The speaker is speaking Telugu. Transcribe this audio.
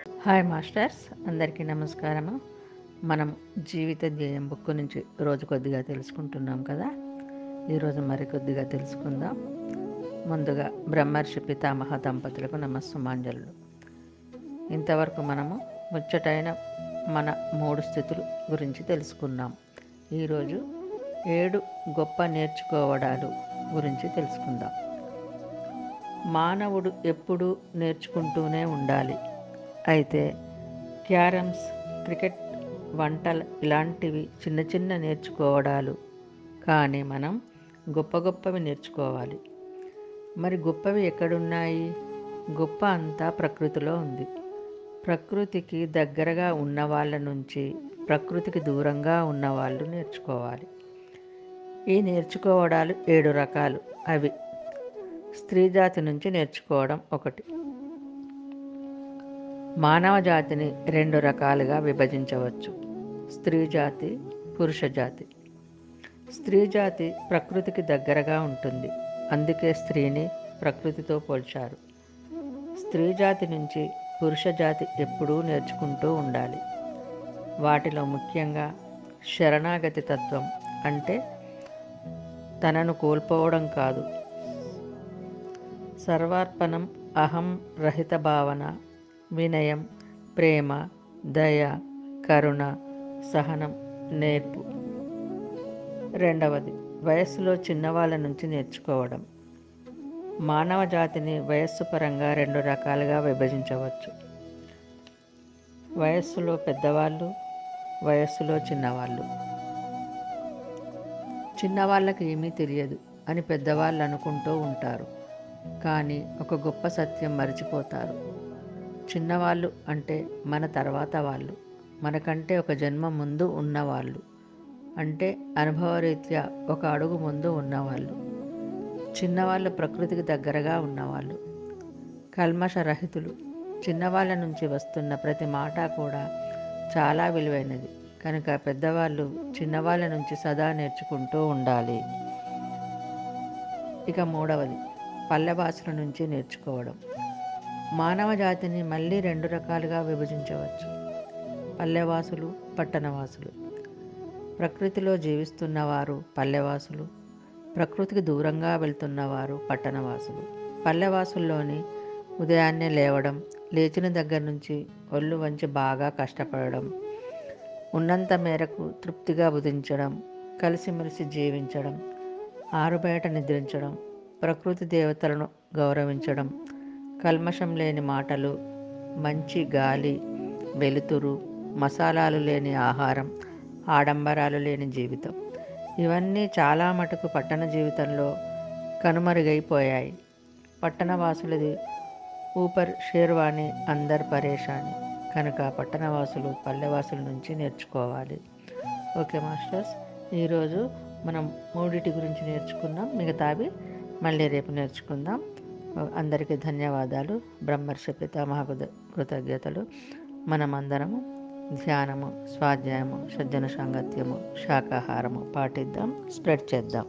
హాయ్ మాస్టర్స్, అందరికీ నమస్కారము. మనం జీవిత ధ్యేయం బుక్ నుంచి రోజు కొద్దిగా తెలుసుకుంటున్నాం కదా. ఈరోజు మరికొద్దిగా తెలుసుకుందాం. ముందుగా బ్రహ్మర్షి పితామహ దంపతులకు నమస్సుమాంజలు. ఇంతవరకు మనము ముచ్చటైన మన 3 స్థితులు గురించి తెలుసుకున్నాం. ఈరోజు 7 గొప్ప నేర్చుకోవడాలు గురించి తెలుసుకుందాం. మానవుడు ఎప్పుడూ నేర్చుకుంటూనే ఉండాలి. అయితే క్యారమ్స్, క్రికెట్, వంటలు ఇలాంటివి చిన్న చిన్న నేర్చుకోవడాలు, కానీ మనం గొప్ప గొప్పవి నేర్చుకోవాలి. మరి గొప్పవి ఎక్కడున్నాయి? గొప్ప అంతా ప్రకృతిలో ఉంది. ప్రకృతికి దగ్గరగా ఉన్న వాళ్ళ నుంచి ప్రకృతికి దూరంగా ఉన్నవాళ్ళు నేర్చుకోవాలి. ఈ నేర్చుకోవడాలు 7 రకాలు. అవి: స్త్రీ జాతి నుంచి నేర్చుకోవడం ఒకటి. మానవ జాతిని 2 రకాలుగా విభజించవచ్చు: స్త్రీ జాతి, పురుష జాతి. స్త్రీ జాతి ప్రకృతికి దగ్గరగా ఉంటుంది, అందుకే స్త్రీని ప్రకృతితో పోల్చారు. స్త్రీ జాతి నుంచి పురుష జాతి ఎప్పుడూ నేర్చుకుంటూ ఉండాలి. వాటిలో ముఖ్యంగా శరణాగతి తత్వం, అంటే తనను కోల్పోవడం కాదు, సర్వార్పణం, అహం రహిత భావన, వినయం, ప్రేమ, దయ, కరుణ, సహనం, నేర్పు. రెండవది, వయస్సులో చిన్నవాళ్ళ నుంచి నేర్చుకోవడం. మానవ జాతిని వయస్సు పరంగా 2 రకాలుగా విభజించవచ్చు: వయస్సులో పెద్దవాళ్ళు, వయస్సులో చిన్నవాళ్ళు. చిన్నవాళ్ళకి ఏమీ తెలియదు అని పెద్దవాళ్ళు అనుకుంటూ ఉంటారు, కానీ ఒక గొప్ప సత్యం మర్చిపోతారు. చిన్నవాళ్ళు అంటే మన తర్వాత వాళ్ళు, మనకంటే ఒక జన్మ ముందు ఉన్నవాళ్ళు, అంటే అనుభవరీత్యా ఒక అడుగు ముందు ఉన్నవాళ్ళు. చిన్నవాళ్ళు ప్రకృతికి దగ్గరగా ఉన్నవాళ్ళు, కల్మషరహితులు. చిన్నవాళ్ళ నుంచి వస్తున్న ప్రతి మాట కూడా చాలా విలువైనది కనుక పెద్దవాళ్ళు చిన్నవాళ్ళ నుంచి సదా నేర్చుకుంటూ ఉండాలి. ఇక మూడవది, పల్లెవాసుల నుంచి నేర్చుకోవడం. మానవ జాతిని మళ్ళీ 2 రకాలుగా విభజించవచ్చు: పల్లెవాసులు, పట్టణవాసులు. ప్రకృతిలో జీవిస్తున్నవారు పల్లెవాసులు, ప్రకృతికి దూరంగా వెళ్తున్నవారు పట్టణవాసులు. పల్లెవాసుల్లోని ఉదయాన్నే లేవడం, లేచిన దగ్గర నుంచి ఒళ్ళు వంచి బాగా కష్టపడడం, ఉన్నంత మేరకు తృప్తిగా భుజించడం, కలిసిమెలిసి జీవించడం, ఆరుబయట నిద్రించడం, ప్రకృతి దేవతలను గౌరవించడం, కల్మషం లేని మాటలు, మంచి గాలి, వెలుతురు, మసాలాలు లేని ఆహారం, ఆడంబరాలు లేని జీవితం. ఇవన్నీ చాలా మటుకు పట్టణ జీవితంలో కనుమరుగైపోయాయి. పట్టణవాసులది ఊపర్ షేర్వాణి, అందర్ పరేషాని. కనుక పట్టణవాసులు పల్లెవాసుల నుంచి నేర్చుకోవాలి. ఓకే మాస్టర్స్, ఈరోజు మనం 3 గురించి నేర్చుకున్నాం. మిగతావి మళ్ళీ రేపు నేర్చుకుందాం. అందరికీ ధన్యవాదాలు. బ్రహ్మర్షి పితామహ కృతజ్ఞతలు. మనమందరము ధ్యానము, స్వాధ్యాయము, సజ్జన సాంగత్యము, శాకాహారము పాటిద్దాం, స్ప్రెడ్ చేద్దాం.